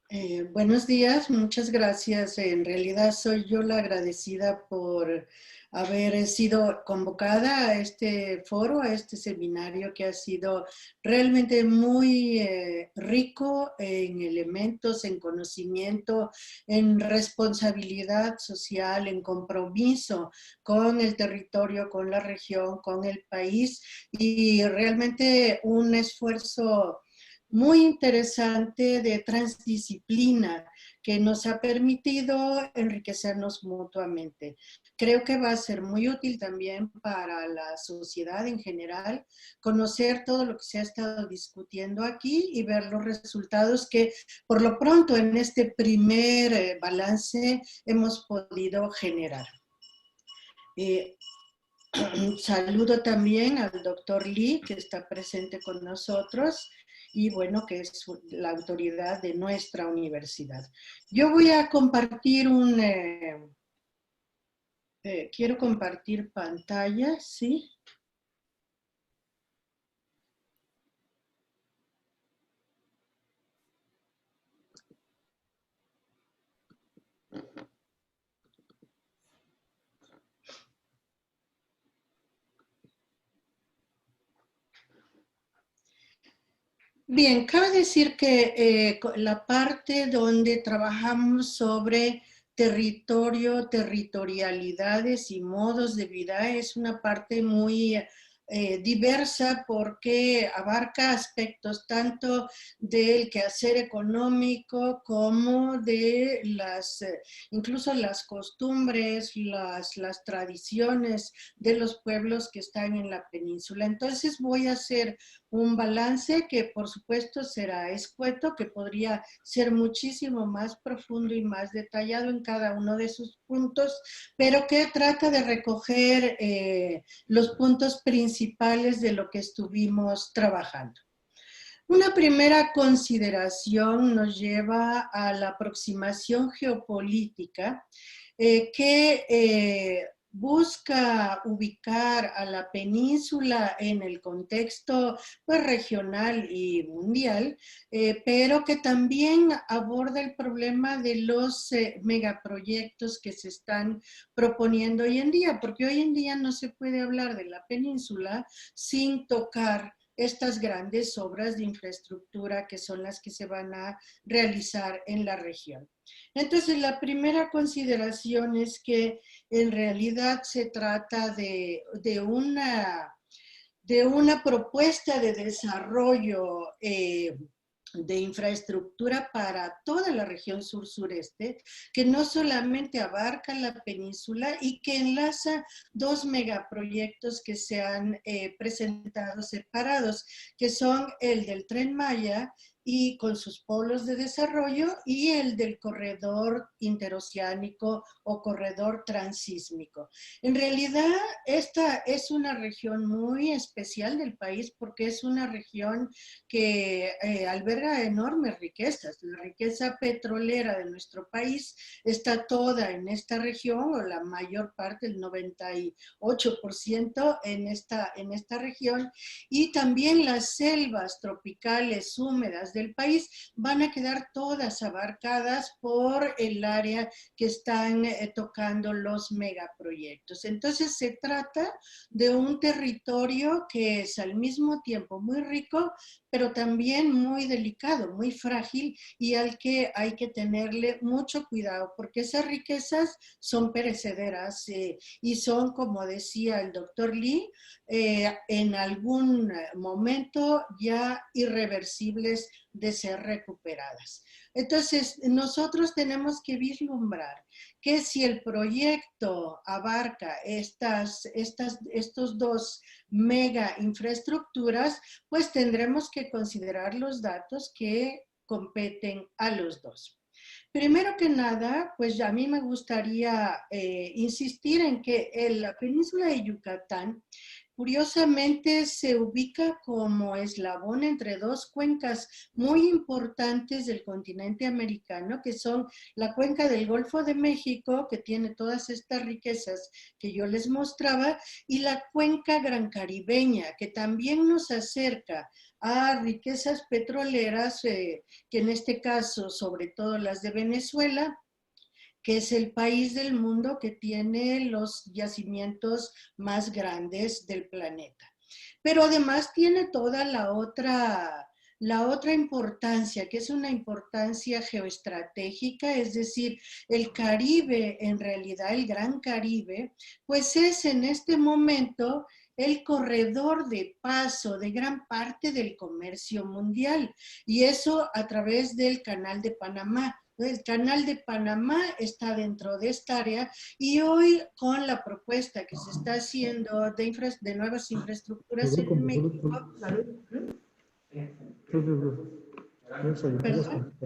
Buenos días, muchas gracias. En realidad soy yo la agradecida por haber sido convocada a este foro, a este seminario que ha sido realmente muy rico en elementos, en conocimiento, en responsabilidad social, en compromiso con el territorio, con la región, con el país y realmente un esfuerzo muy interesante de transdisciplina que nos ha permitido enriquecernos mutuamente. Creo que va a ser muy útil también para la sociedad en general conocer todo lo que se ha estado discutiendo aquí y ver los resultados que por lo pronto en este primer balance hemos podido generar. Eh, Saludo también al doctor Lee, que está presente con nosotros y bueno, que es la autoridad de nuestra universidad. Yo voy a compartir quiero compartir pantalla, ¿sí? Bien, cabe decir que la parte donde trabajamos sobre territorio, territorialidades y modos de vida es una parte muy diversa porque abarca aspectos tanto del quehacer económico como de incluso las costumbres, las tradiciones de los pueblos que están en la península. Entonces voy a hacer un balance que por supuesto será escueto, que podría ser muchísimo más profundo y más detallado en cada uno de sus puntos, pero que trata de recoger los puntos principales de lo que estuvimos trabajando. Una primera consideración nos lleva a la aproximación geopolítica que busca ubicar a la península en el contexto pues, regional y mundial, pero que también aborda el problema de los megaproyectos que se están proponiendo hoy en día, porque hoy en día no se puede hablar de la península sin tocar estas grandes obras de infraestructura que son las que se van a realizar en la región. Entonces, la primera consideración es que en realidad se trata de una propuesta de desarrollo de infraestructura para toda la región sur-sureste, que no solamente abarca la península y que enlaza dos megaproyectos que se han presentado separados, que son el del Tren Maya y con sus polos de desarrollo y el del corredor interoceánico o corredor transísmico. En realidad, esta es una región muy especial del país porque es una región que alberga enormes riquezas. La riqueza petrolera de nuestro país está toda en esta región, o la mayor parte, el 98% en esta región, y también las selvas tropicales húmedas del país van a quedar todas abarcadas por el área que están tocando los megaproyectos. Entonces se trata de un territorio que es al mismo tiempo muy rico, pero también muy delicado, muy frágil y al que hay que tenerle mucho cuidado porque esas riquezas son perecederas y son, como decía el doctor Lee, en algún momento ya irreversibles de ser recuperadas. Entonces, nosotros tenemos que vislumbrar que si el proyecto abarca estos dos mega infraestructuras, pues tendremos que considerar los datos que competen a los dos. Primero que nada, pues a mí me gustaría insistir en que en la península de Yucatán curiosamente se ubica como eslabón entre dos cuencas muy importantes del continente americano, que son la cuenca del Golfo de México, que tiene todas estas riquezas que yo les mostraba, y la cuenca gran caribeña, que también nos acerca a riquezas petroleras, que en este caso, sobre todo las de Venezuela, que es el país del mundo que tiene los yacimientos más grandes del planeta. Pero además tiene toda la otra importancia, que es una importancia geoestratégica, es decir, el Caribe, en realidad el Gran Caribe, pues es en este momento el corredor de paso de gran parte del comercio mundial, y eso a través del Canal de Panamá. El Canal de Panamá está dentro de esta área, y hoy con la propuesta que se está haciendo de nuevas infraestructuras en México, perdón,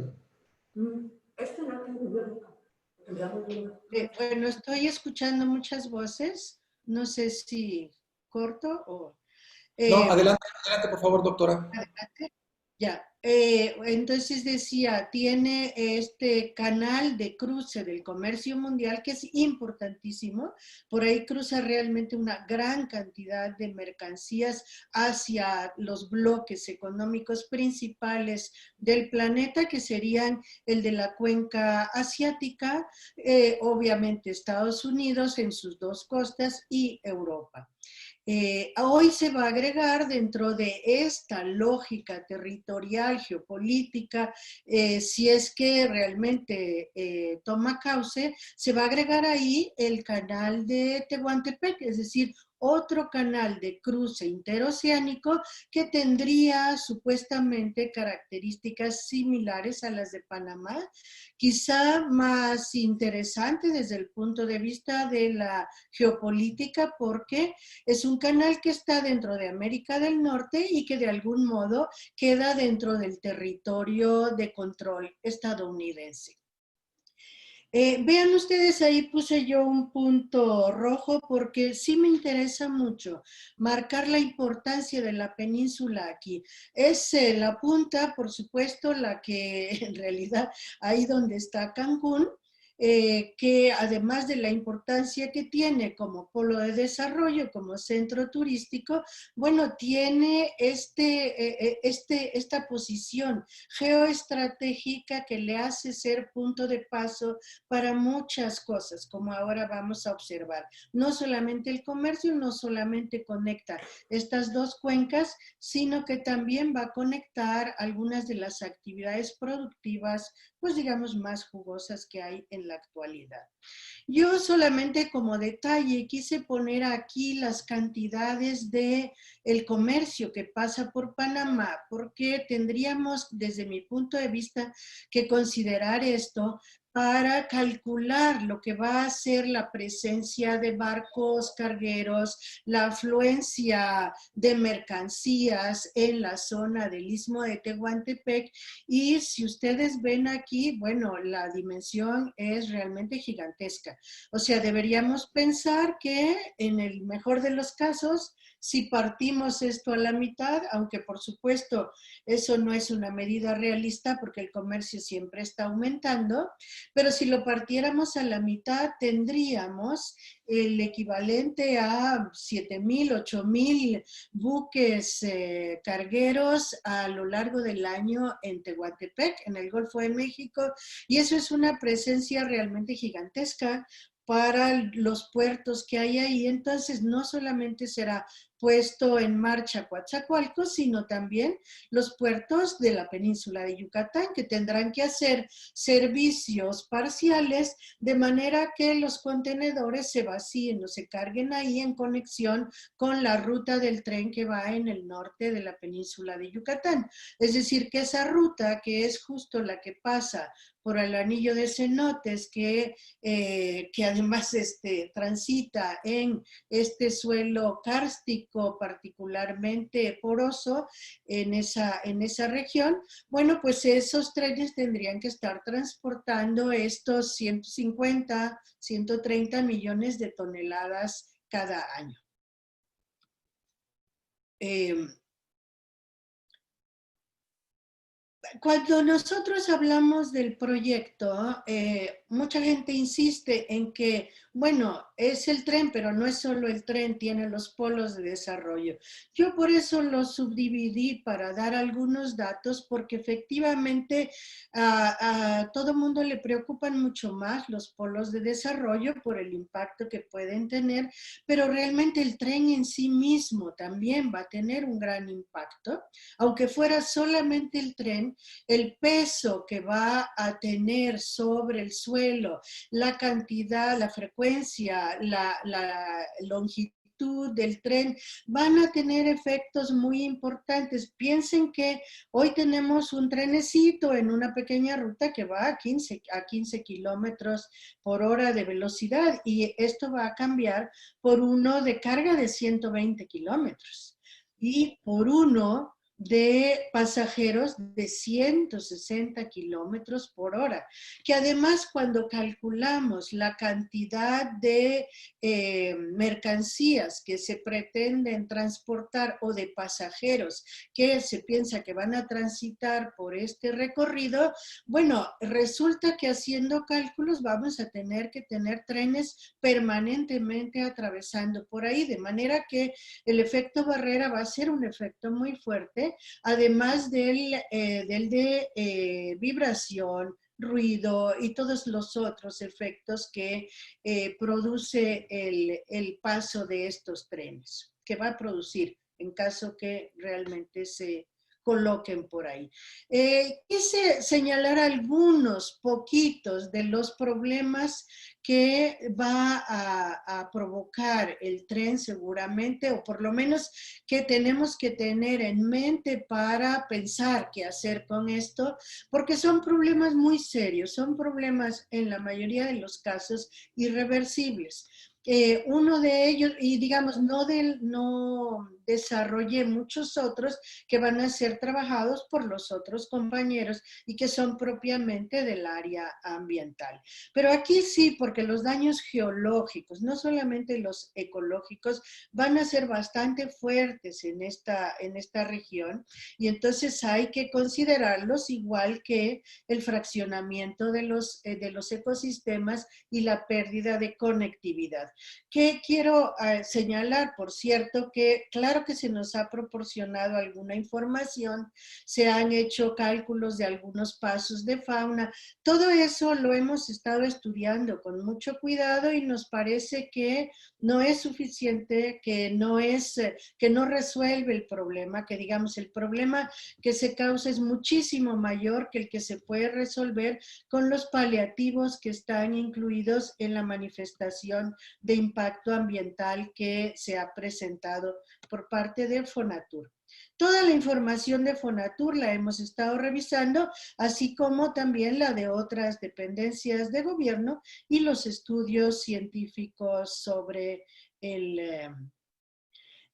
bueno, estoy escuchando muchas voces, no sé si corto o... No, eh, adelante, adelante, por favor, doctora. adelante. Ya, entonces decía, tiene este canal de cruce del comercio mundial que es importantísimo. Por ahí cruza realmente una gran cantidad de mercancías hacia los bloques económicos principales del planeta, que serían el de la cuenca asiática, obviamente Estados Unidos en sus dos costas y Europa. Hoy se va a agregar dentro de esta lógica territorial, geopolítica, si es que realmente toma cauce, se va a agregar ahí el canal de Tehuantepec, es decir, otro canal de cruce interoceánico que tendría supuestamente características similares a las de Panamá, quizá más interesante desde el punto de vista de la geopolítica, porque es un canal que está dentro de América del Norte y que de algún modo queda dentro del territorio de control estadounidense. Vean ustedes, ahí puse yo un punto rojo porque sí me interesa mucho marcar la importancia de la península aquí. Es la punta, por supuesto, la que en realidad ahí donde está Cancún, que además de la importancia que tiene como polo de desarrollo, como centro turístico, bueno, tiene esta posición geoestratégica que le hace ser punto de paso para muchas cosas, como ahora vamos a observar. No solamente el comercio, no solamente conecta estas dos cuencas, sino que también va a conectar algunas de las actividades productivas, pues digamos, más jugosas que hay en la actualidad. Yo solamente como detalle quise poner aquí las cantidades de el comercio que pasa por Panamá, porque tendríamos, desde mi punto de vista, que considerar esto para calcular lo que va a ser la presencia de barcos cargueros, la afluencia de mercancías en la zona del Istmo de Tehuantepec. Y si ustedes ven aquí, bueno, la dimensión es realmente gigantesca. O sea, deberíamos pensar que en el mejor de los casos, si partimos esto a la mitad, aunque por supuesto eso no es una medida realista porque el comercio siempre está aumentando, pero si lo partiéramos a la mitad, tendríamos el equivalente a 7,000, 8,000 buques cargueros a lo largo del año en Tehuantepec, en el Golfo de México, y eso es una presencia realmente gigantesca para los puertos que hay ahí. Entonces no solamente será puesto en marcha Coatzacoalcos, sino también los puertos de la península de Yucatán, que tendrán que hacer servicios parciales de manera que los contenedores se vacíen o se carguen ahí en conexión con la ruta del tren que va en el norte de la península de Yucatán. Es decir, que esa ruta, que es justo la que pasa por el anillo de cenotes, que además transita en este suelo kárstico particularmente poroso en esa región, bueno, pues esos trenes tendrían que estar transportando estos 150, 130 millones de toneladas cada año. Cuando nosotros hablamos del proyecto, mucha gente insiste en que, bueno, es el tren, pero no es solo el tren, tiene los polos de desarrollo. Yo por eso lo subdividí para dar algunos datos, porque efectivamente a todo mundo le preocupan mucho más los polos de desarrollo por el impacto que pueden tener, pero realmente el tren en sí mismo también va a tener un gran impacto. Aunque fuera solamente el tren, el peso que va a tener sobre el suelo, la cantidad, la frecuencia, la longitud del tren, van a tener efectos muy importantes. Piensen que hoy tenemos un trenecito en una pequeña ruta que va a 15 kilómetros por hora de velocidad, y esto va a cambiar por uno de carga de 120 kilómetros y por uno de pasajeros de 160 kilómetros por hora, que además cuando calculamos la cantidad de mercancías que se pretenden transportar o de pasajeros que se piensa que van a transitar por este recorrido, bueno, resulta que haciendo cálculos vamos a tener que tener trenes permanentemente atravesando por ahí, de manera que el efecto barrera va a ser un efecto muy fuerte, además del de vibración, ruido y todos los otros efectos que produce el paso de estos trenes, que va a producir en caso que realmente se coloquen por ahí. Quise señalar algunos poquitos de los problemas que va a provocar el tren seguramente, o por lo menos que tenemos que tener en mente para pensar qué hacer con esto, porque son problemas muy serios, son problemas en la mayoría de los casos irreversibles. Uno de ellos, y digamos, no desarrollé muchos otros que van a ser trabajados por los otros compañeros y que son propiamente del área ambiental. Pero aquí sí, porque los daños geológicos, no solamente los ecológicos, van a ser bastante fuertes en esta región, y entonces hay que considerarlos igual que el fraccionamiento de los ecosistemas y la pérdida de conectividad. Que quiero señalar, por cierto, que claro que se nos ha proporcionado alguna información, se han hecho cálculos de algunos pasos de fauna, todo eso lo hemos estado estudiando con mucho cuidado y nos parece que no es suficiente, que no resuelve el problema, que digamos el problema que se causa es muchísimo mayor que el que se puede resolver con los paliativos que están incluidos en la manifestación de impacto ambiental que se ha presentado por parte de Fonatur. Toda la información de Fonatur la hemos estado revisando, así como también la de otras dependencias de gobierno y los estudios científicos sobre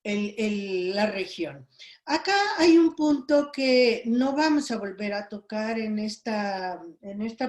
la región. Acá hay un punto que no vamos a volver a tocar en esta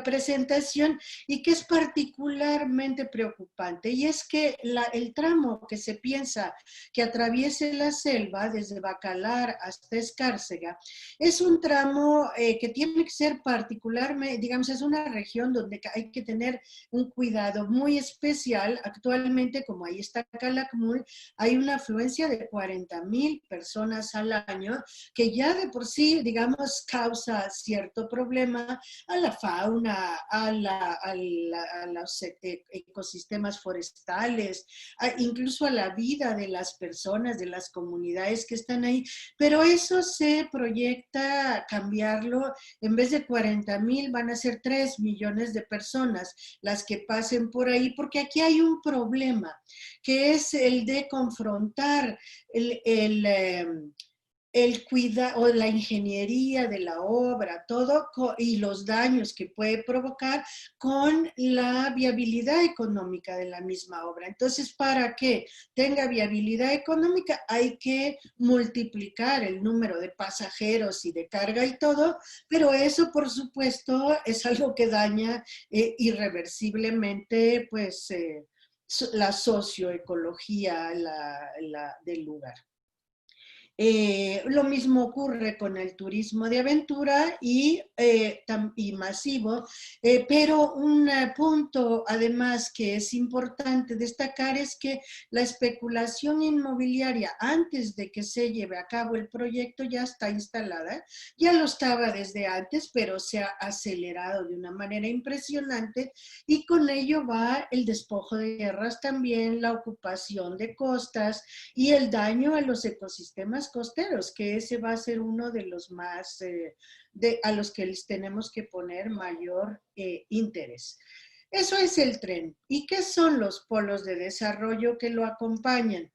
presentación y que es particularmente preocupante, y es que el tramo que se piensa que atraviese la selva desde Bacalar hasta Escárcega es un tramo que tiene que ser particularmente, digamos, es una región donde hay que tener un cuidado muy especial. Actualmente, como ahí está Calakmul, hay una afluencia de 40,000 personas al año, que ya de por sí, digamos, causa cierto problema a la fauna, a los ecosistemas forestales, incluso a la vida de las personas, de las comunidades que están ahí. Pero eso se proyecta cambiarlo. En vez de 40,000 van a ser 3 millones de personas las que pasen por ahí, porque aquí hay un problema, que es el de confrontar el cuidado o la ingeniería de la obra, todo y los daños que puede provocar con la viabilidad económica de la misma obra. Entonces, para que tenga viabilidad económica hay que multiplicar el número de pasajeros y de carga y todo, pero eso, por supuesto, es algo que daña irreversiblemente, pues, la socioecología del lugar. Lo mismo ocurre con el turismo de aventura y masivo, pero un punto además que es importante destacar es que la especulación inmobiliaria antes de que se lleve a cabo el proyecto ya está instalada, ya lo estaba desde antes, pero se ha acelerado de una manera impresionante y con ello va el despojo de tierras también, la ocupación de costas y el daño a los ecosistemas costeros, que ese va a ser uno de los más, a los que les tenemos que poner mayor interés. Eso es el tren. ¿Y qué son los polos de desarrollo que lo acompañan?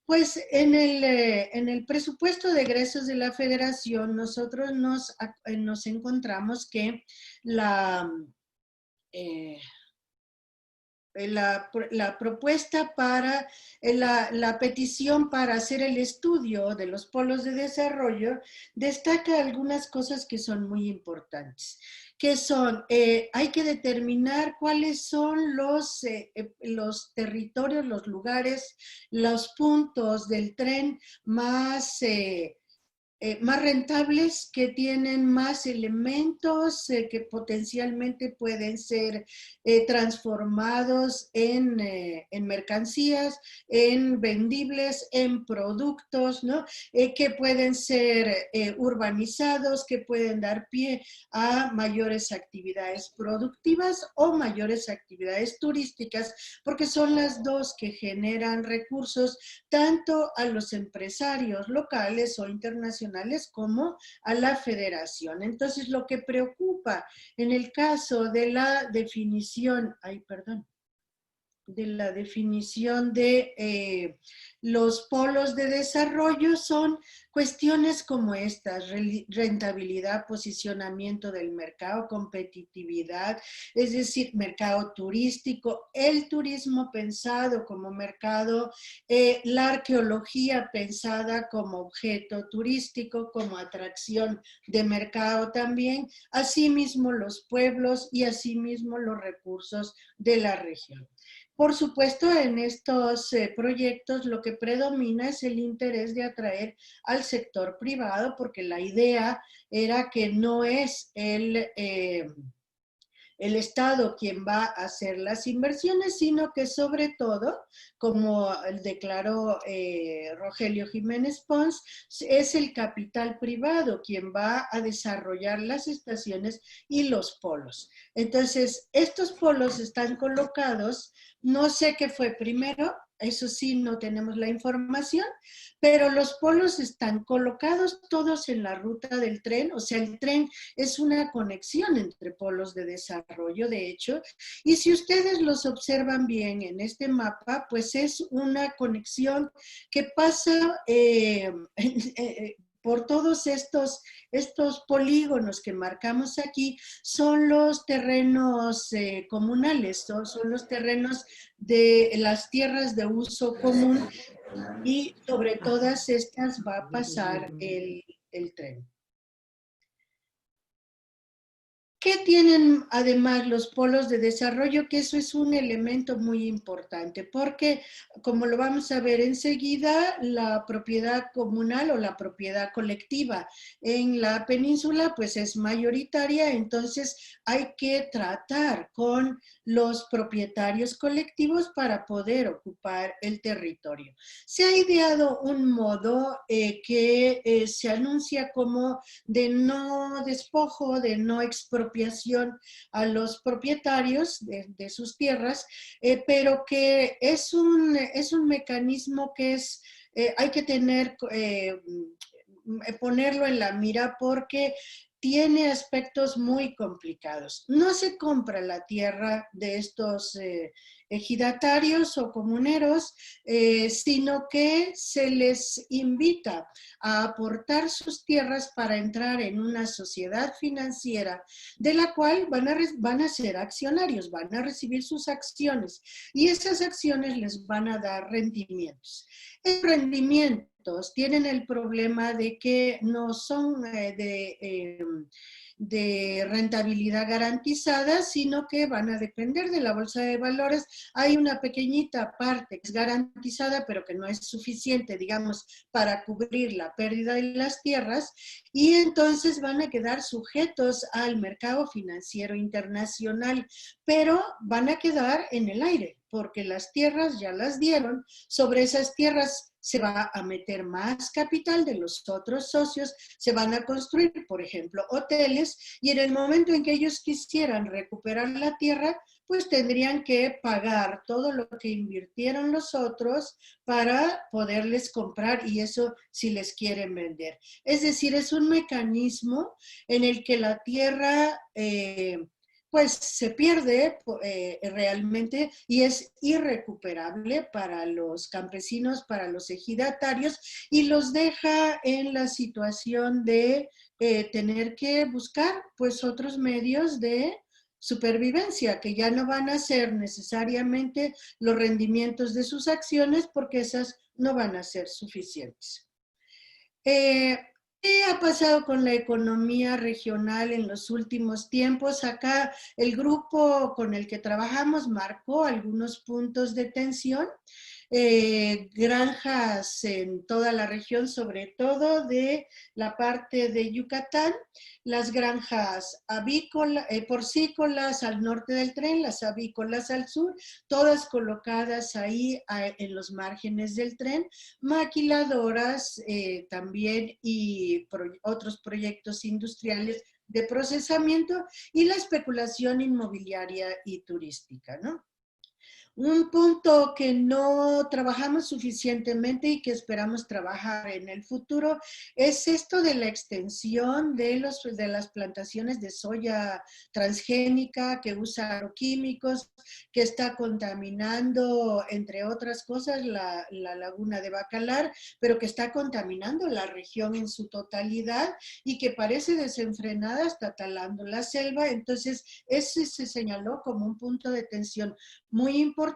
Pues en el presupuesto de egresos de la Federación nosotros nos encontramos que la, eh, la propuesta para, la petición para hacer el estudio de los polos de desarrollo destaca algunas cosas que son muy importantes, que son, hay que determinar cuáles son los territorios, los lugares, los puntos del tren más rentables, que tienen más elementos que potencialmente pueden ser transformados en mercancías, en vendibles, en productos, ¿no? Que pueden ser urbanizados, que pueden dar pie a mayores actividades productivas o mayores actividades turísticas, porque son las dos que generan recursos tanto a los empresarios locales o internacionales como a la federación. Entonces, lo que preocupa en el caso de la definición, de la definición de los polos de desarrollo son cuestiones como estas: rentabilidad, posicionamiento del mercado, competitividad, es decir, mercado turístico, el turismo pensado como mercado, la arqueología pensada como objeto turístico, como atracción de mercado también, asimismo los pueblos y asimismo los recursos de la región. Por supuesto, en estos proyectos lo que predomina es el interés de atraer al sector privado, porque la idea era que no es el Estado quien va a hacer las inversiones, sino que sobre todo, como declaró Rogelio Jiménez Pons, es el capital privado quien va a desarrollar las estaciones y los polos. Entonces, estos polos están colocados, no sé qué fue primero, eso sí, no tenemos la información, pero los polos están colocados todos en la ruta del tren, o sea, el tren es una conexión entre polos de desarrollo, de hecho, y si ustedes los observan bien en este mapa, pues es una conexión que pasa por todos estos polígonos que marcamos aquí. Son los terrenos comunales, son los terrenos de las tierras de uso común, y sobre todas estas va a pasar el tren. ¿Qué tienen además los polos de desarrollo? Que eso es un elemento muy importante, porque como lo vamos a ver enseguida, la propiedad comunal o la propiedad colectiva en la península pues es mayoritaria, entonces hay que tratar con los propietarios colectivos para poder ocupar el territorio. Se ha ideado un modo que se anuncia como de no despojo, de no expropiación a los propietarios de sus tierras, pero que es un mecanismo que hay que ponerlo en la mira, porque tiene aspectos muy complicados. No se compra la tierra de estos ejidatarios o comuneros, sino que se les invita a aportar sus tierras para entrar en una sociedad financiera de la cual van a ser accionarios, van a recibir sus acciones y esas acciones les van a dar rendimientos. El rendimiento tienen el problema de que no son de rentabilidad garantizada, sino que van a depender de la bolsa de valores. Hay una pequeñita parte que es garantizada, pero que no es suficiente, digamos, para cubrir la pérdida de las tierras, y entonces van a quedar sujetos al mercado financiero internacional, pero van a quedar en el aire, porque las tierras ya las dieron. Sobre esas tierras se va a meter más capital de los otros socios, se van a construir, por ejemplo, hoteles, y en el momento en que ellos quisieran recuperar la tierra, pues tendrían que pagar todo lo que invirtieron los otros para poderles comprar, y eso si les quieren vender. Es decir, es un mecanismo en el que la tierra pues se pierde realmente, y es irrecuperable para los campesinos, para los ejidatarios, y los deja en la situación de tener que buscar pues otros medios de supervivencia, que ya no van a ser necesariamente los rendimientos de sus acciones, porque esas no van a ser suficientes. Eh, ¿Qué ha pasado con la economía regional en los últimos tiempos? Acá el grupo con el que trabajamos marcó algunos puntos de tensión. Granjas en toda la región, sobre todo de la parte de Yucatán, las granjas porcícolas al norte del tren, las avícolas al sur, todas colocadas ahí en los márgenes del tren, maquiladoras también, y otros proyectos industriales de procesamiento, y la especulación inmobiliaria y turística, ¿no? Un punto que no trabajamos suficientemente y que esperamos trabajar en el futuro es esto de la extensión de las plantaciones de soya transgénica que usa agroquímicos, que está contaminando, entre otras cosas, la laguna de Bacalar, pero que está contaminando la región en su totalidad, y que parece desenfrenada, está talando la selva. Entonces, ese se señaló como un punto de tensión muy importante,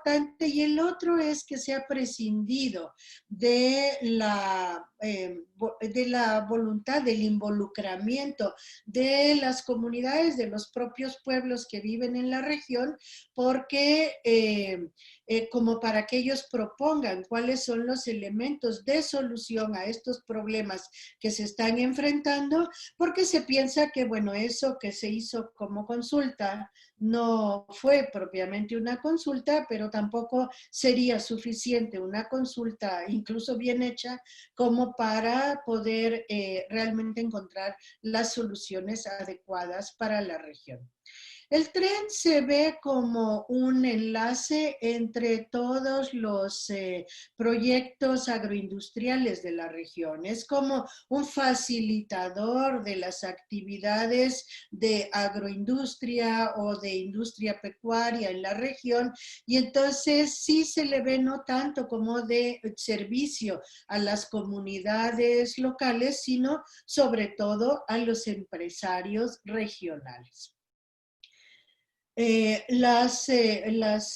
y el otro es que se ha prescindido de la voluntad, del involucramiento de las comunidades, de los propios pueblos que viven en la región, porque como para que ellos propongan cuáles son los elementos de solución a estos problemas que se están enfrentando, porque se piensa que, bueno, eso que se hizo como consulta no fue propiamente una consulta, pero tampoco sería suficiente una consulta, incluso bien hecha, como para poder realmente encontrar las soluciones adecuadas para la región. El tren se ve como un enlace entre todos los proyectos agroindustriales de la región. Es como un facilitador de las actividades de agroindustria o de industria pecuaria en la región, y entonces sí se le ve no tanto como de servicio a las comunidades locales, sino sobre todo a los empresarios regionales. Las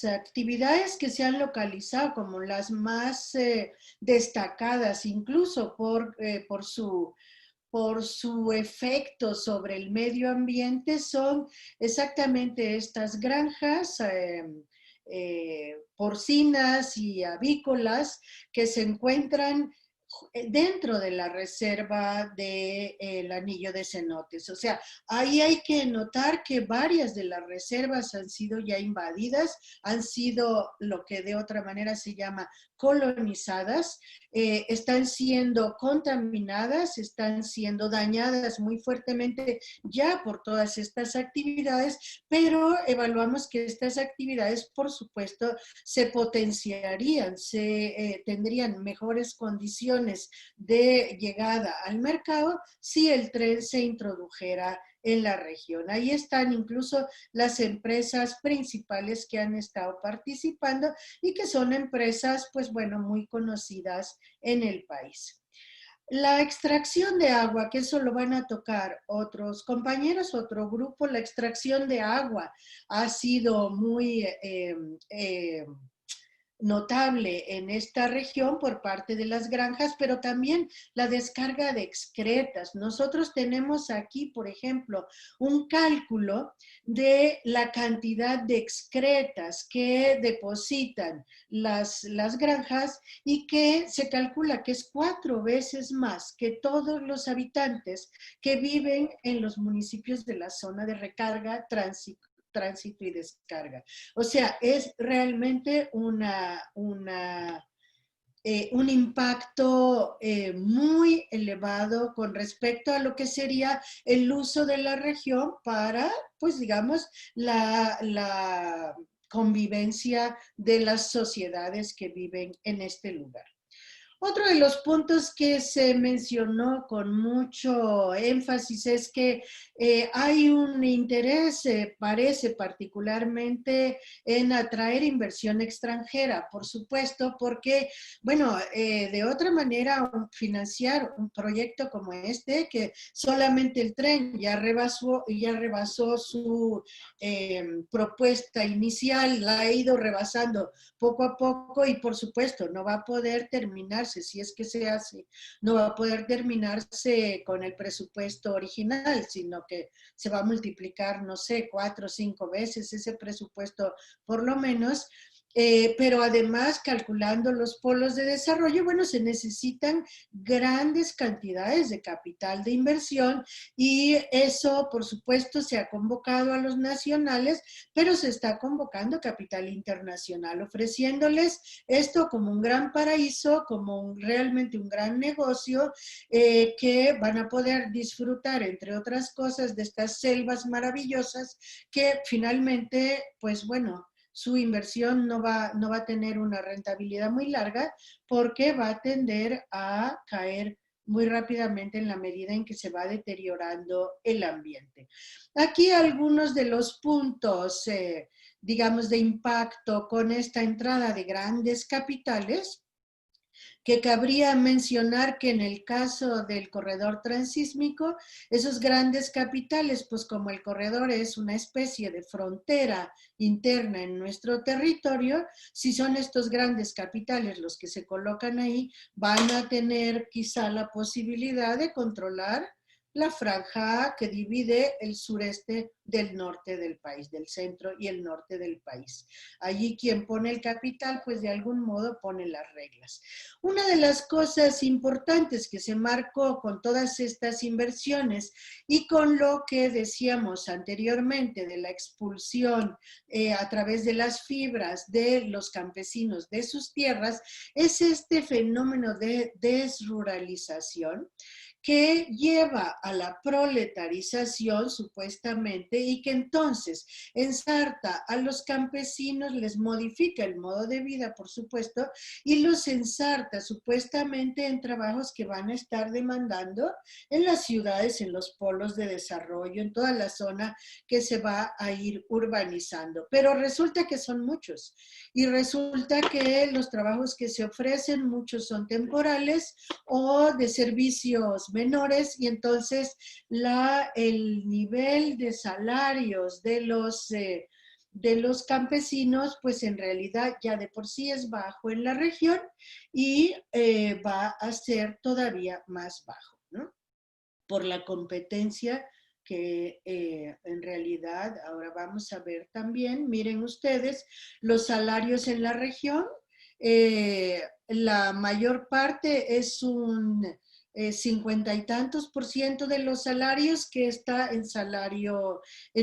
actividades que se han localizado como las más destacadas, incluso por su efecto sobre el medio ambiente, son exactamente estas granjas porcinas y avícolas que se encuentran dentro de la reserva del Anillo de Cenotes. O sea, ahí hay que notar que varias de las reservas han sido ya invadidas, han sido lo que de otra manera se llama colonizadas, están siendo contaminadas, están siendo dañadas muy fuertemente ya por todas estas actividades, pero evaluamos que estas actividades, por supuesto, se potenciarían, tendrían mejores condiciones de llegada al mercado si el tren se introdujera en la región. Ahí están incluso las empresas principales que han estado participando, y que son empresas, pues bueno, muy conocidas en el país. La extracción de agua, que eso lo van a tocar otros compañeros, otro grupo. La extracción de agua ha sido muy notable en esta región por parte de las granjas, pero también la descarga de excretas. Nosotros tenemos aquí, por ejemplo, un cálculo de la cantidad de excretas que depositan las granjas y que se calcula que es 4 veces más que todos los habitantes que viven en los municipios de la zona de recarga, tránsito y descarga. O sea, es realmente un impacto muy elevado con respecto a lo que sería el uso de la región para, pues digamos, la convivencia de las sociedades que viven en este lugar. Otro de los puntos que se mencionó con mucho énfasis es que hay un interés, parece particularmente, en atraer inversión extranjera, por supuesto, porque, bueno, de otra manera, financiar un proyecto como este, que solamente el tren ya rebasó su propuesta inicial, la ha ido rebasando poco a poco y por supuesto no va a poder terminarse, si es que se hace, no va a poder terminarse con el presupuesto original, sino que se va a multiplicar, no sé, 4 o 5 veces ese presupuesto por lo menos. Pero además, calculando los polos de desarrollo, bueno, se necesitan grandes cantidades de capital de inversión y eso, por supuesto, se ha convocado a los nacionales, pero se está convocando capital internacional, ofreciéndoles esto como un gran paraíso, como realmente un gran negocio que van a poder disfrutar, entre otras cosas, de estas selvas maravillosas que finalmente, pues bueno, su inversión no va a tener una rentabilidad muy larga porque va a tender a caer muy rápidamente en la medida en que se va deteriorando el ambiente. Aquí algunos de los puntos, digamos, de impacto con esta entrada de grandes capitales, que cabría mencionar que en el caso del corredor transísmico, esos grandes capitales, pues como el corredor es una especie de frontera interna en nuestro territorio, si son estos grandes capitales los que se colocan ahí, van a tener quizá la posibilidad de controlar la franja que divide el sureste del norte del país, del centro y el norte del país. Allí quien pone el capital, pues de algún modo pone las reglas. Una de las cosas importantes que se marcó con todas estas inversiones y con lo que decíamos anteriormente de la expulsión a través de las fibras de los campesinos de sus tierras, es este fenómeno de desruralización que lleva a la proletarización supuestamente y que entonces ensarta a los campesinos, les modifica el modo de vida, por supuesto, y los ensarta supuestamente en trabajos que van a estar demandando en las ciudades, en los polos de desarrollo, en toda la zona que se va a ir urbanizando. Pero resulta que son muchos y resulta que los trabajos que se ofrecen, muchos son temporales o de servicios menores y entonces el nivel de salarios de los campesinos, pues en realidad ya de por sí es bajo en la región y va a ser todavía más bajo, ¿no? Por la competencia que en realidad ahora vamos a ver también, miren ustedes, los salarios en la región, la mayor parte es un 50 y tantos por ciento de los salarios que está en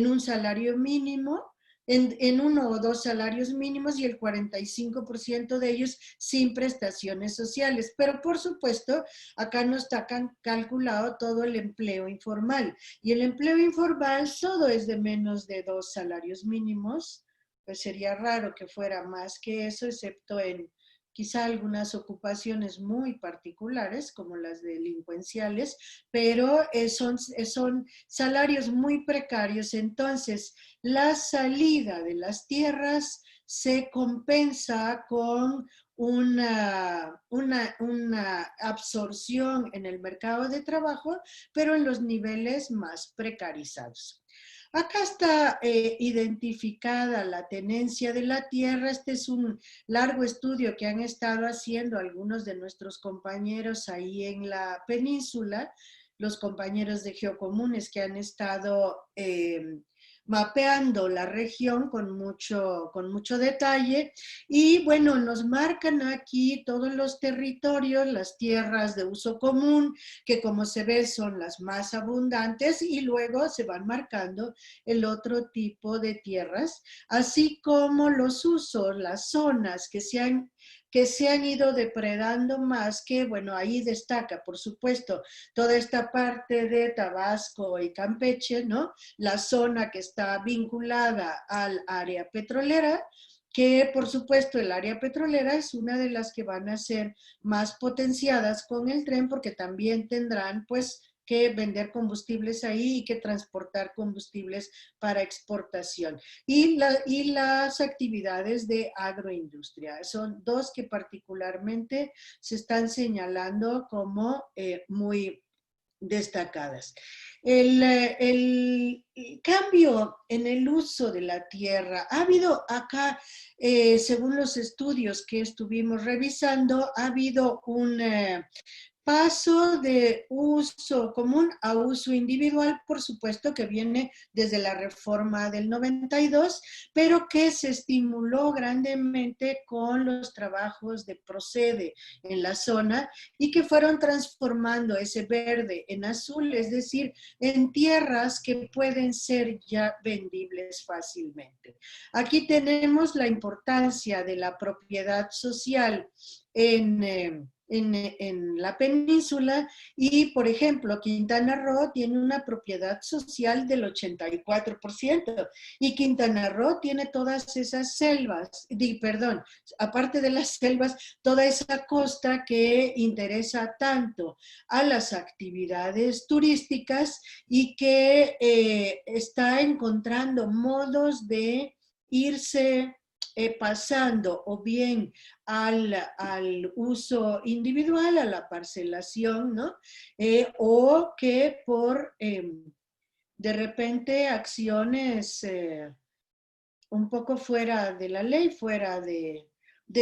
un salario mínimo, en uno o dos salarios mínimos y el 45% de ellos sin prestaciones sociales. Pero por supuesto, acá no está calculado todo el empleo informal. Y el empleo informal solo es de menos de 2 salarios mínimos. Pues sería raro que fuera más que eso, excepto en quizá algunas ocupaciones muy particulares, como las delincuenciales, pero son salarios muy precarios. Entonces, la salida de las tierras se compensa con una absorción en el mercado de trabajo, pero en los niveles más precarizados. Acá está identificada la tenencia de la tierra. Este es un largo estudio que han estado haciendo algunos de nuestros compañeros ahí en la península, los compañeros de Geocomunes que han estado mapeando la región con mucho detalle. Y bueno, nos marcan aquí todos los territorios, las tierras de uso común, que como se ve son las más abundantes, y luego se van marcando el otro tipo de tierras, así como los usos, las zonas que se han ido depredando más, que bueno, ahí destaca, por supuesto, toda esta parte de Tabasco y Campeche, ¿no? La zona que está vinculada al área petrolera, que por supuesto el área petrolera es una de las que van a ser más potenciadas con el tren, porque también tendrán pues que vender combustibles ahí y que transportar combustibles para exportación. Y las actividades de agroindustria. Son dos que particularmente se están señalando como muy destacadas. El cambio en el uso de la tierra, ha habido acá, según los estudios que estuvimos revisando, ha habido un paso de uso común a uso individual, por supuesto que viene desde la reforma del 92, pero que se estimuló grandemente con los trabajos de Procede en la zona y que fueron transformando ese verde en azul, es decir, en tierras que pueden ser ya vendibles fácilmente. Aquí tenemos la importancia de la propiedad social en la península y, por ejemplo, Quintana Roo tiene una propiedad social del 84% y Quintana Roo tiene todas esas selvas, perdón, aparte de las selvas, toda esa costa que interesa tanto a las actividades turísticas y que está encontrando modos de irse pasando o bien al uso individual, a la parcelación, ¿no? O que por de repente acciones un poco fuera de la ley, fuera de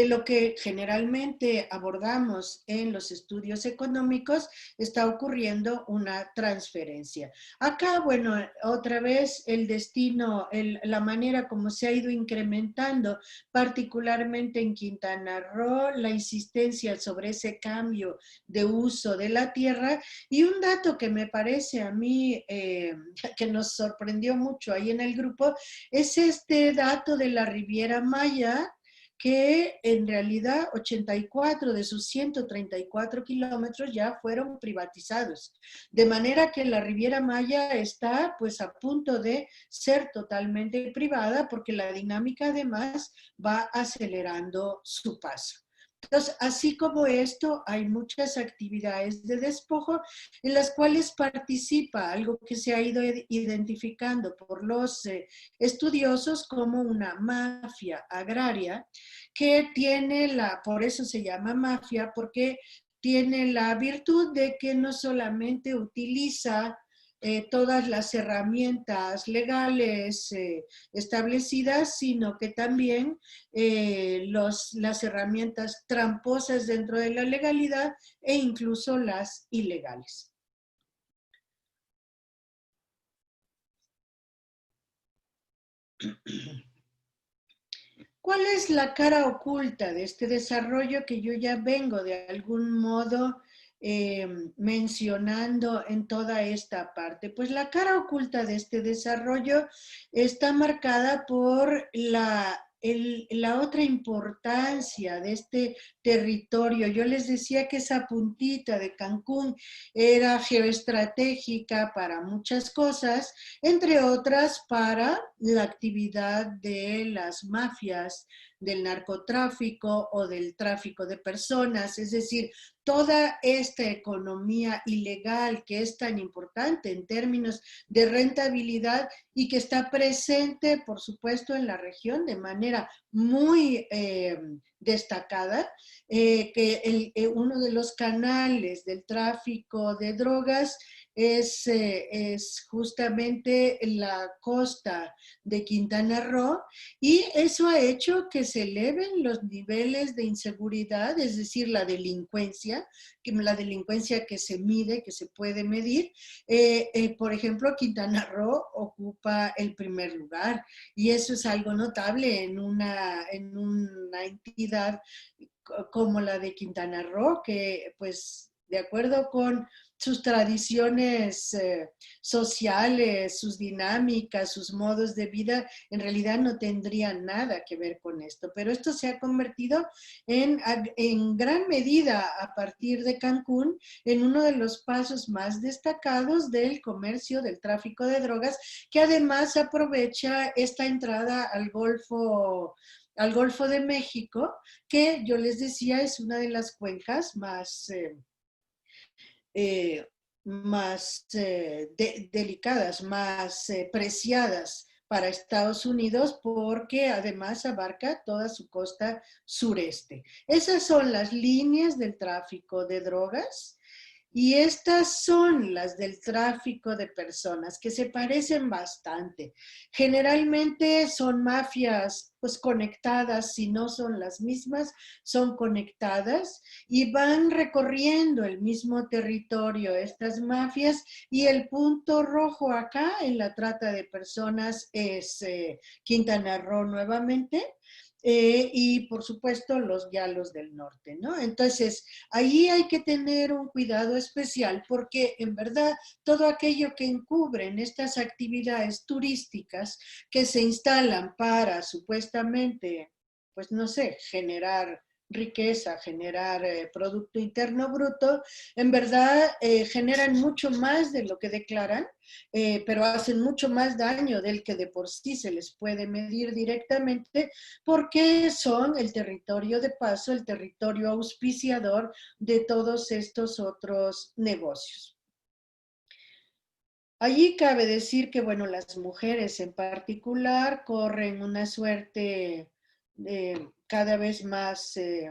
lo que generalmente abordamos en los estudios económicos, está ocurriendo una transferencia. Acá, bueno, otra vez el destino, la manera como se ha ido incrementando, particularmente en Quintana Roo, la insistencia sobre ese cambio de uso de la tierra. Y un dato que me parece a mí que nos sorprendió mucho ahí en el grupo es este dato de la Riviera Maya, que en realidad 84 de sus 134 kilómetros ya fueron privatizados. De manera que la Riviera Maya está pues a punto de ser totalmente privada porque la dinámica además va acelerando su paso. Entonces, así como esto, hay muchas actividades de despojo en las cuales participa algo que se ha ido identificando por los estudiosos como una mafia agraria que tiene por eso se llama mafia, porque tiene la virtud de que no solamente utiliza todas las herramientas legales establecidas, sino que también las herramientas tramposas dentro de la legalidad e incluso las ilegales. ¿Cuál es la cara oculta de este desarrollo que yo ya vengo de algún modo mencionando en toda esta parte? Pues la cara oculta de este desarrollo está marcada por la otra importancia de este territorio. Yo les decía que esa puntita de Cancún era geoestratégica para muchas cosas, entre otras para la actividad de las mafias, del narcotráfico o del tráfico de personas, es decir, toda esta economía ilegal que es tan importante en términos de rentabilidad y que está presente, por supuesto, en la región de manera muy destacada, que uno de los canales del tráfico de drogas es justamente la costa de Quintana Roo, y eso ha hecho que se eleven los niveles de inseguridad, es decir, la delincuencia que se mide, que se puede medir. Por ejemplo, Quintana Roo ocupa el primer lugar, y eso es algo notable en una entidad como la de Quintana Roo, que pues de acuerdo con sus tradiciones sociales, sus dinámicas, sus modos de vida, en realidad no tendrían nada que ver con esto. Pero esto se ha convertido en gran medida a partir de Cancún en uno de los pasos más destacados del comercio, del tráfico de drogas, que además aprovecha esta entrada al Golfo de México, que yo les decía es una de las cuencas eh, más delicadas, más preciadas para Estados Unidos, porque además abarca toda su costa sureste. Esas son las líneas del tráfico de drogas. Y estas son las del tráfico de personas, que se parecen bastante. Generalmente son mafias pues conectadas, si no son las mismas, son conectadas y van recorriendo el mismo territorio estas mafias, y el punto rojo acá en la trata de personas es Quintana Roo nuevamente. Y por supuesto los Yalos del Norte, ¿no? Entonces, ahí hay que tener un cuidado especial porque en verdad todo aquello que encubren estas actividades turísticas que se instalan para supuestamente, pues no sé, generar riqueza, generar Producto Interno Bruto, en verdad generan mucho más de lo que declaran, pero hacen mucho más daño del que de por sí se les puede medir directamente, porque son el territorio de paso, el territorio auspiciador de todos estos otros negocios. Allí cabe decir que, bueno, las mujeres en particular corren una suerte cada vez más eh,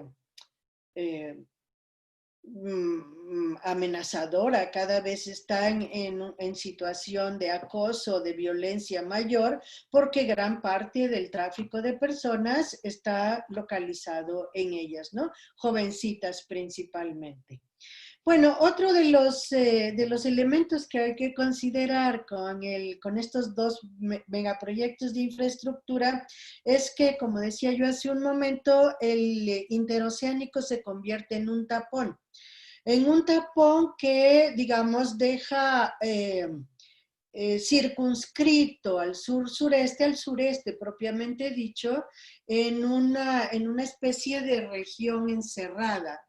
amenazadora, cada vez están en situación de acoso, de violencia mayor, porque gran parte del tráfico de personas está localizado en ellas, ¿no? Jovencitas principalmente. Bueno, otro de los elementos que hay que considerar con estos dos megaproyectos de infraestructura es que, como decía yo hace un momento, el interoceánico se convierte en un tapón que, digamos, deja circunscrito al sur-sureste, al sureste propiamente dicho, en una especie de región encerrada,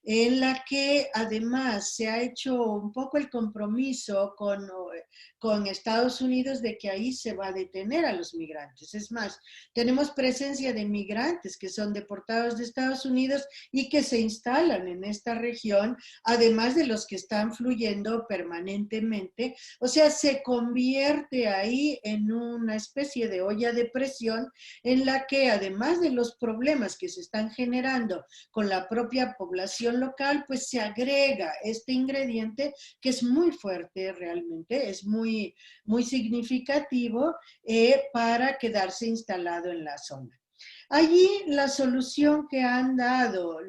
en la que además se ha hecho un poco el compromiso con Estados Unidos de que ahí se va a detener a los migrantes. Es más, tenemos presencia de migrantes que son deportados de Estados Unidos y que se instalan en esta región, además de los que están fluyendo permanentemente. O sea, se convierte ahí en una especie de olla de presión en la que, además de los problemas que se están generando con la propia población local, pues se agrega este ingrediente que es muy fuerte realmente, es muy significativo para quedarse instalado en la zona. Allí la solución que han dado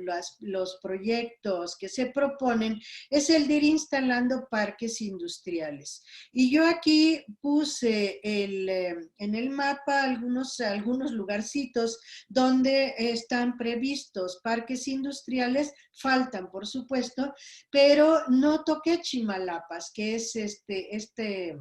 los proyectos que se proponen es el de ir instalando parques industriales. Y yo aquí puse en el mapa algunos lugarcitos donde están previstos parques industriales, faltan por supuesto, pero no toqué Chimalapas, que es este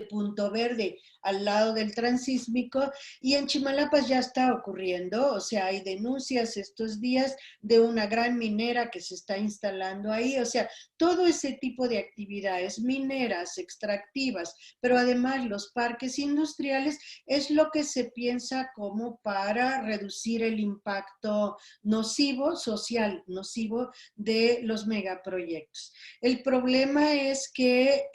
punto verde al lado del transísmico, y en Chimalapas ya está ocurriendo, o sea, hay denuncias estos días de una gran minera que se está instalando ahí, o sea, todo ese tipo de actividades mineras, extractivas, pero además los parques industriales es lo que se piensa como para reducir el impacto nocivo, social nocivo de los megaproyectos. El problema es que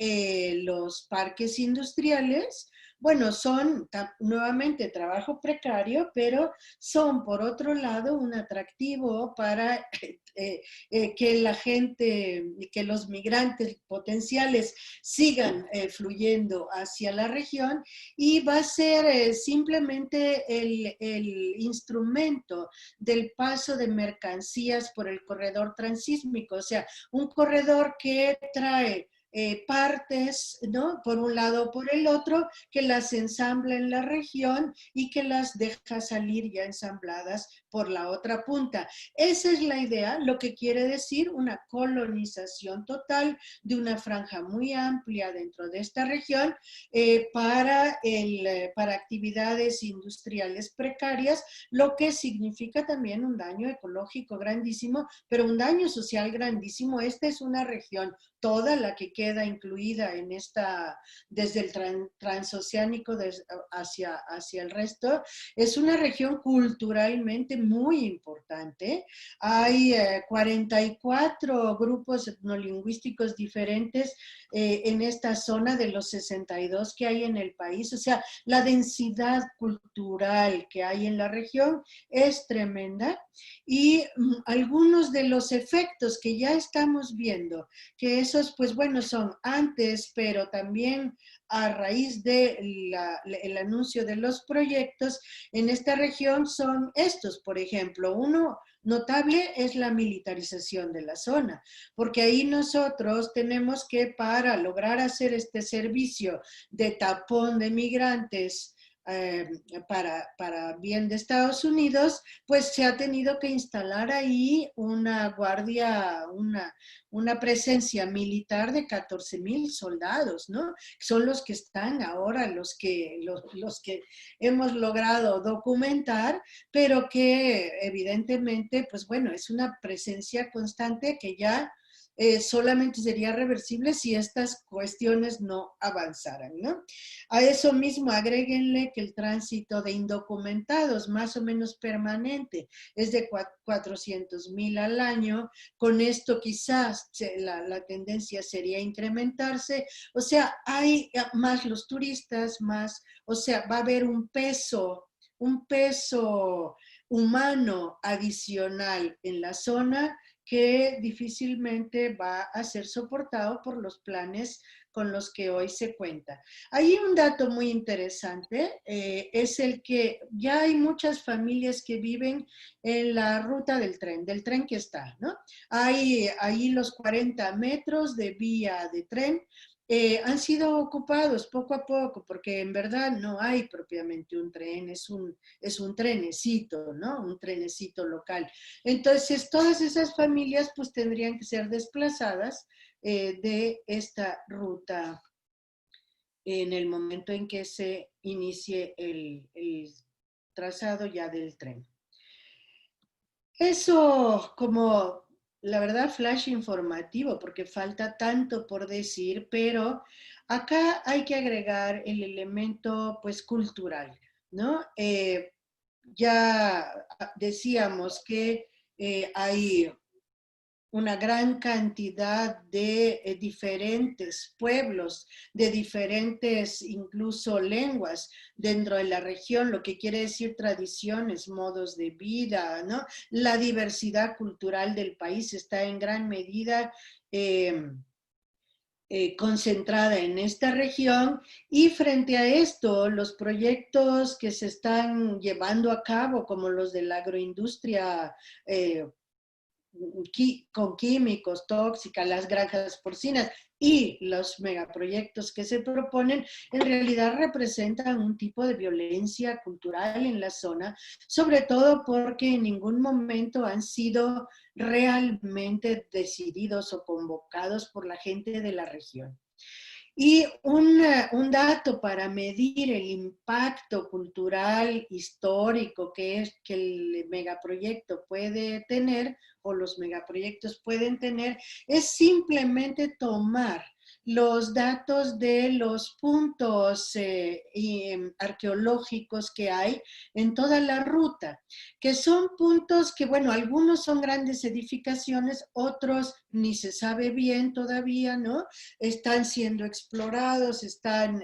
los parques industriales bueno, son nuevamente trabajo precario, pero son por otro lado un atractivo para que la gente, que los migrantes potenciales sigan fluyendo hacia la región y va a ser simplemente el instrumento del paso de mercancías por el corredor transísmico, o sea, un corredor que trae partes, ¿no? Por un lado o por el otro, que las ensambla en la región y que las deja salir ya ensambladas por la otra punta. Esa es la idea, lo que quiere decir una colonización total de una franja muy amplia dentro de esta región para actividades industriales precarias, lo que significa también un daño ecológico grandísimo, pero un daño social grandísimo. Esta es una región toda la que queda incluida en esta, desde el transoceánico hacia el resto, es una región culturalmente muy importante. Hay 44 grupos etnolingüísticos diferentes en esta zona de los 62 que hay en el país. O sea, la densidad cultural que hay en la región es tremenda y algunos de los efectos que ya estamos viendo, que esos, pues bueno, son antes, pero también a raíz del anuncio de los proyectos en esta región son estos, por ejemplo. Uno notable es la militarización de la zona, porque ahí nosotros tenemos que, para lograr hacer este servicio de tapón de migrantes, eh, para bien de Estados Unidos, pues se ha tenido que instalar ahí una guardia, una presencia militar de 14,000 soldados, ¿no? Son los que están ahora, los que hemos logrado documentar, pero que evidentemente, pues bueno, es una presencia constante que ya solamente sería reversible si estas cuestiones no avanzaran, ¿no? A eso mismo agréguenle que el tránsito de indocumentados más o menos permanente es de 400,000 al año. Con esto quizás la tendencia sería incrementarse. O sea, hay más los turistas, más, o sea, va a haber un peso humano adicional en la zona que difícilmente va a ser soportado por los planes con los que hoy se cuenta. Hay un dato muy interesante, es el que ya hay muchas familias que viven en la ruta del tren que está, ¿no? Hay ahí los 40 metros de vía de tren, han sido ocupados poco a poco, porque en verdad no hay propiamente un tren, es un trenecito, ¿no? Un trenecito local. Entonces, todas esas familias pues tendrían que ser desplazadas de esta ruta en el momento en que se inicie el trazado ya del tren. Eso como, la verdad, flash informativo, porque falta tanto por decir, pero acá hay que agregar el elemento, pues, cultural, ¿no? Ya decíamos que hay una gran cantidad de diferentes pueblos, de diferentes incluso lenguas dentro de la región, lo que quiere decir tradiciones, modos de vida, ¿no? La diversidad cultural del país está en gran medida concentrada en esta región, y frente a esto, los proyectos que se están llevando a cabo, como los de la agroindustria con químicos, tóxicas, las granjas porcinas y los megaproyectos que se proponen, en realidad representan un tipo de violencia cultural en la zona, sobre todo porque en ningún momento han sido realmente decididos o convocados por la gente de la región. Y un dato para medir el impacto cultural histórico que el megaproyecto puede tener, o los megaproyectos pueden tener, es simplemente tomar los datos de los puntos arqueológicos que hay en toda la ruta, que son puntos que, bueno, algunos son grandes edificaciones, otros ni se sabe bien todavía, ¿no? Están siendo explorados, están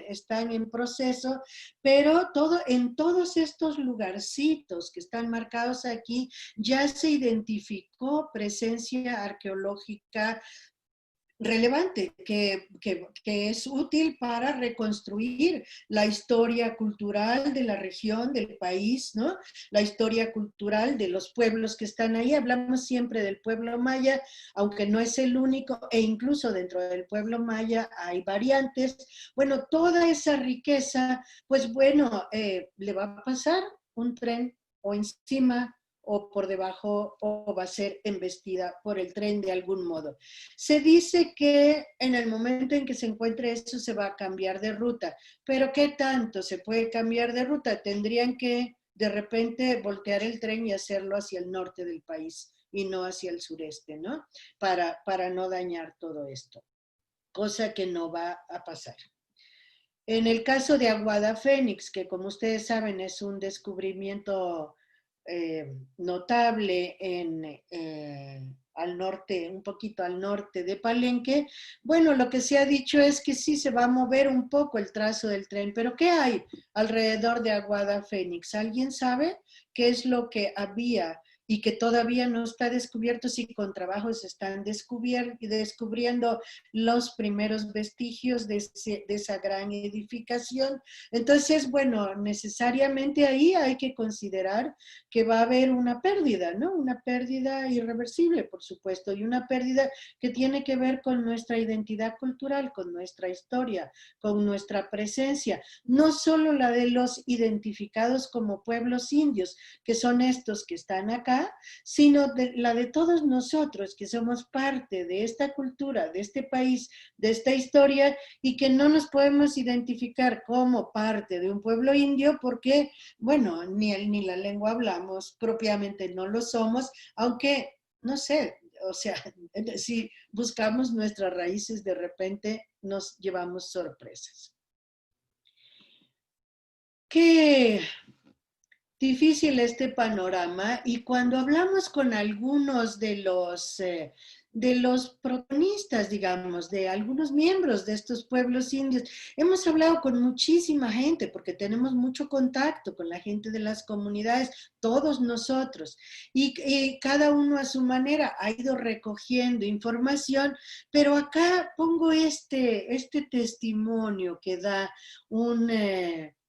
en proceso, pero en todos estos lugarcitos que están marcados aquí ya se identificó presencia arqueológica relevante, que es útil para reconstruir la historia cultural de la región, del país, ¿no? La historia cultural de los pueblos que están ahí. Hablamos siempre del pueblo maya, aunque no es el único, e incluso dentro del pueblo maya hay variantes. Bueno, toda esa riqueza, pues bueno, le va a pasar un tren o encima o por debajo o va a ser embestida por el tren de algún modo. Se dice que en el momento en que se encuentre eso se va a cambiar de ruta, pero ¿qué tanto se puede cambiar de ruta? Tendrían que de repente voltear el tren y hacerlo hacia el norte del país y no hacia el sureste, ¿no? Para no dañar todo esto, cosa que no va a pasar. En el caso de Aguada Fénix, que como ustedes saben es un descubrimiento notable al norte, un poquito al norte de Palenque, bueno, lo que se ha dicho es que sí se va a mover un poco el trazo del tren, pero ¿qué hay alrededor de Aguada Fénix? ¿Alguien sabe qué es lo que había y que todavía no está descubierto? Si con trabajo se están descubriendo los primeros vestigios de esa gran edificación. Entonces, bueno, necesariamente ahí hay que considerar que va a haber una pérdida, ¿no? Una pérdida irreversible, por supuesto, y una pérdida que tiene que ver con nuestra identidad cultural, con nuestra historia, con nuestra presencia, no solo la de los identificados como pueblos indios, que son estos que están acá, sino la de todos nosotros, que somos parte de esta cultura, de este país, de esta historia, y que no nos podemos identificar como parte de un pueblo indio porque, bueno, ni la lengua hablamos, propiamente no lo somos, aunque, no sé, o sea, si buscamos nuestras raíces, de repente nos llevamos sorpresas. Qué difícil este panorama, y cuando hablamos con algunos de los protagonistas, digamos, de algunos miembros de estos pueblos indios, hemos hablado con muchísima gente porque tenemos mucho contacto con la gente de las comunidades, todos nosotros, y cada uno a su manera ha ido recogiendo información, pero acá pongo este testimonio que da un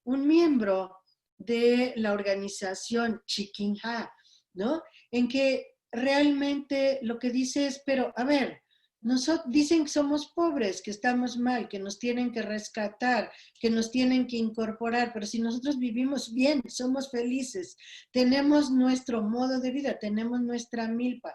miembro de la organización Chiquinja, ¿no? En que realmente lo que dice es, pero a ver, dicen que somos pobres, que estamos mal, que nos tienen que rescatar, que nos tienen que incorporar, pero si nosotros vivimos bien, somos felices, tenemos nuestro modo de vida, tenemos nuestra milpa,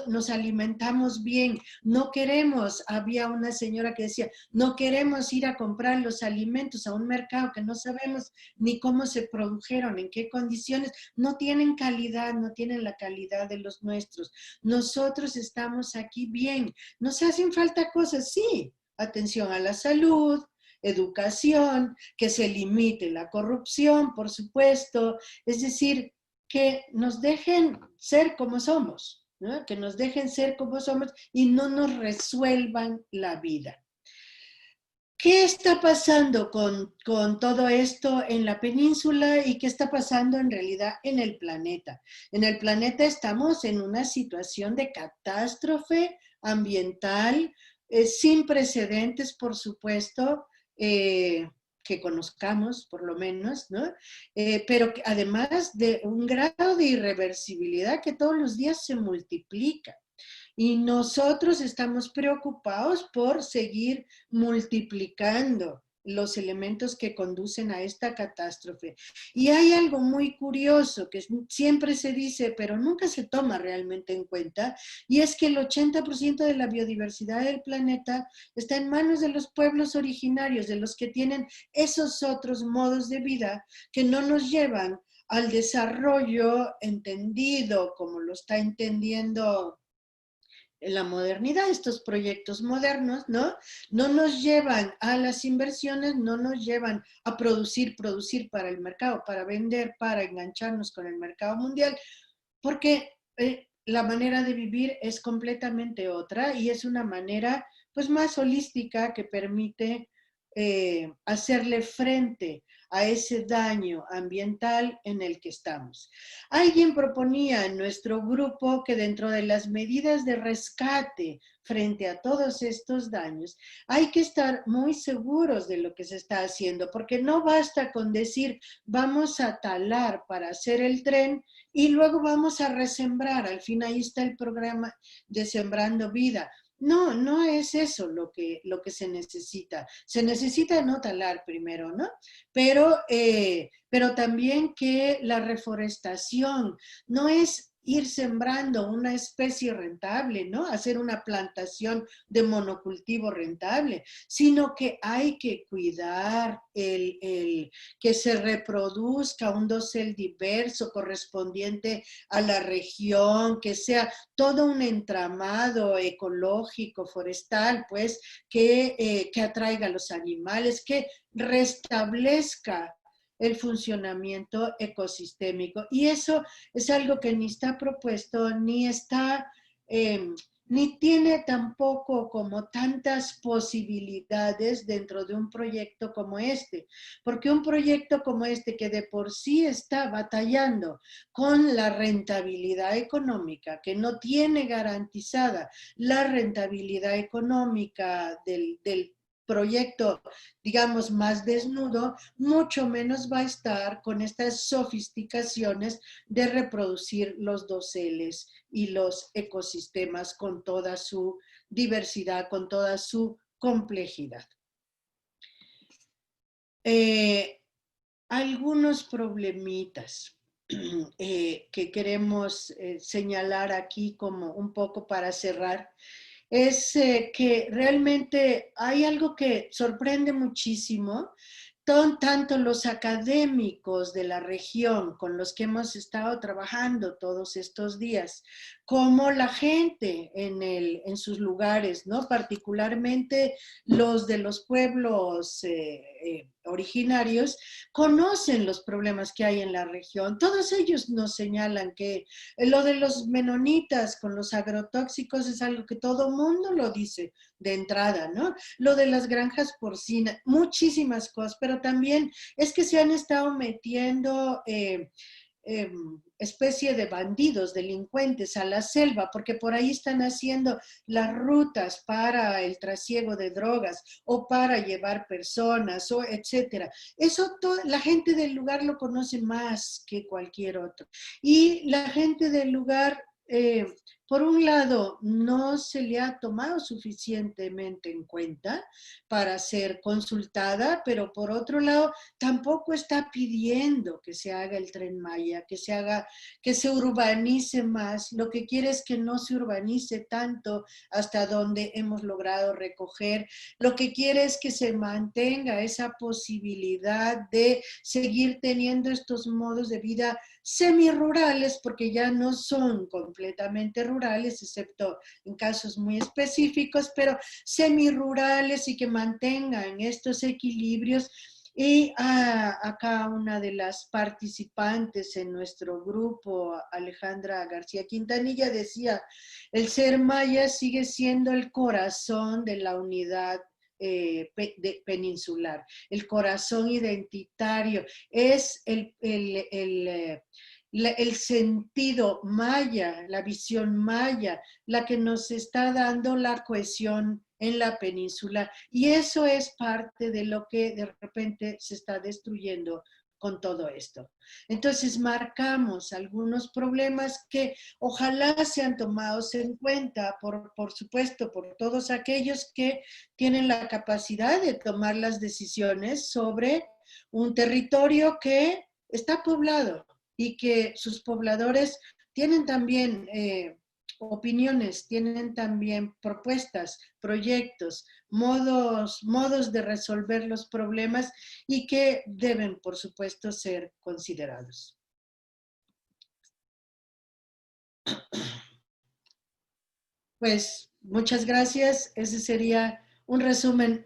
nos alimentamos bien, no queremos, había una señora que decía, no queremos ir a comprar los alimentos a un mercado que no sabemos ni cómo se produjeron, en qué condiciones, no tienen calidad, no tienen la calidad de los nuestros. Nosotros estamos aquí bien, nos hacen falta cosas, sí, atención a la salud, educación, que se limite la corrupción, por supuesto, es decir, que nos dejen ser como somos, ¿no? Que nos dejen ser como somos y no nos resuelvan la vida. ¿Qué está pasando con todo esto en la península y qué está pasando en realidad en el planeta? En el planeta estamos en una situación de catástrofe ambiental sin precedentes, por supuesto, que conozcamos por lo menos, ¿no? Pero además de un grado de irreversibilidad que todos los días se multiplica. Y nosotros estamos preocupados por seguir multiplicando los elementos que conducen a esta catástrofe. Y hay algo muy curioso que siempre se dice, pero nunca se toma realmente en cuenta, y es que el 80% de la biodiversidad del planeta está en manos de los pueblos originarios, de los que tienen esos otros modos de vida que no nos llevan al desarrollo entendido como lo está entendiendo la modernidad, estos proyectos modernos, ¿no? No nos llevan a las inversiones, no nos llevan a producir para el mercado, para vender, para engancharnos con el mercado mundial, porque la manera de vivir es completamente otra y es una manera pues más holística que permite hacerle frente a ese daño ambiental en el que estamos. Alguien proponía en nuestro grupo que dentro de las medidas de rescate frente a todos estos daños, hay que estar muy seguros de lo que se está haciendo, porque no basta con decir vamos a talar para hacer el tren y luego vamos a resembrar. Al fin ahí está el programa de Sembrando Vida. No, no es eso lo que se necesita. Se necesita no talar primero, ¿no? Pero también que la reforestación no es ir sembrando una especie rentable, ¿no? Hacer una plantación de monocultivo rentable, sino que hay que cuidar que se reproduzca un dosel diverso correspondiente a la región, que sea todo un entramado ecológico, forestal, pues, que atraiga a los animales, que restablezca el funcionamiento ecosistémico. Y eso es algo que ni está propuesto, ni está, ni tiene tampoco como tantas posibilidades dentro de un proyecto como este, porque un proyecto como este que de por sí está batallando con la rentabilidad económica, que no tiene garantizada la rentabilidad económica del proyecto, digamos, más desnudo, mucho menos va a estar con estas sofisticaciones de reproducir los doseles y los ecosistemas con toda su diversidad, con toda su complejidad. Algunos problemitas que queremos señalar aquí como un poco para cerrar es que realmente hay algo que sorprende muchísimo, tanto los académicos de la región con los que hemos estado trabajando todos estos días, como la gente en sus lugares, ¿no? Particularmente los de los pueblos originarios, conocen los problemas que hay en la región. Todos ellos nos señalan que lo de los menonitas con los agrotóxicos es algo que todo mundo lo dice de entrada, ¿no? Lo de las granjas porcinas, muchísimas cosas, pero también es que se han estado metiendo especie de bandidos, delincuentes a la selva, porque por ahí están haciendo las rutas para el trasiego de drogas o para llevar personas, o etcétera. Eso la gente del lugar lo conoce más que cualquier otro. Y la gente del lugar, por un lado, no se le ha tomado suficientemente en cuenta para ser consultada, pero por otro lado, tampoco está pidiendo que se haga el Tren Maya, que se urbanice más. Lo que quiere es que no se urbanice tanto hasta donde hemos logrado recoger. Lo que quiere es que se mantenga esa posibilidad de seguir teniendo estos modos de vida semirurales, porque ya no son completamente rurales, excepto en casos muy específicos, pero semirurales y que mantengan estos equilibrios. Y acá una de las participantes en nuestro grupo, Alejandra García Quintanilla, decía, el ser maya sigue siendo el corazón de la unidad peninsular, el corazón identitario, es el sentido maya, la visión maya, la que nos está dando la cohesión en la península, y eso es parte de lo que de repente se está destruyendo con todo esto. Entonces marcamos algunos problemas que ojalá sean tomados en cuenta, por supuesto, por todos aquellos que tienen la capacidad de tomar las decisiones sobre un territorio que está poblado y que sus pobladores tienen también opiniones, tienen también propuestas, proyectos, modos de resolver los problemas y que deben, por supuesto, ser considerados. . Pues muchas gracias. Ese sería un resumen